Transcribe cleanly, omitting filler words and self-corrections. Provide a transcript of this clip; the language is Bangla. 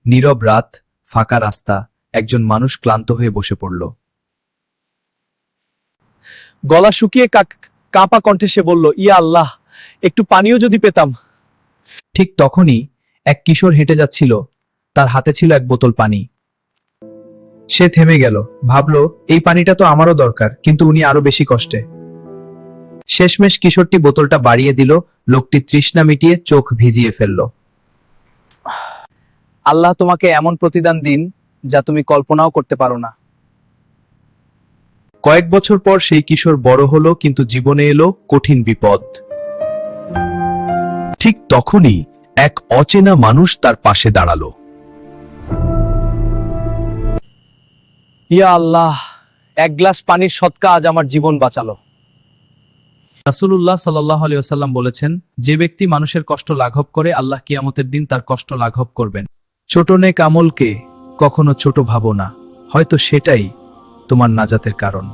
নীরব রাত, ফাঁকা রাস্তা, একজন মানুষ ক্লান্ত হয়ে বসে পড়ল। গলা শুকিয়ে কাঁপা কণ্ঠে সে বলল, ইয়া আল্লাহ, একটু পানিও যদি পেতাম। ঠিক তখনই এক কিশোর হেঁটে যাচ্ছিল, তার হাতে ছিল এক বোতল পানি। সে থেমে গেল, ভাবল এই পানিটা তো আমারও দরকার, কিন্তু উনি আরো বেশি কষ্টে। শেষমেশ কিশোরটি বোতলটা বাড়িয়ে দিল, লোকটি তৃষ্ণা মিটিয়ে চোখ ভিজিয়ে ফেলল। আল্লাহ তোমাকে এমন প্রতিদান দিন যা তুমি কল্পনাও করতে পারো না। কয়েক বছর পর সেই কিশোর বড় হলো, কিন্তু জীবনে এলো কঠিন বিপদ। ঠিক তখনই এক অচেনা মানুষ তার পাশে দাঁড়ালো। ইয়া আল্লাহ, এক গ্লাস পানির সদকা আজ আমার জীবন বাঁচালো। রাসূলুল্লাহ সাল্লাল্লাহু আলাইহি ওয়াসাল্লাম বলেছেন, যে ব্যক্তি মানুষের কষ্ট লাঘব করে, আল্লাহ কিয়ামতের দিন তার কষ্ট লাঘব করবেন। ছোট নেক আমলকে কখনো ছোট ভাবো না, হয়তো সেটাই তোমার নাজাতের কারণ।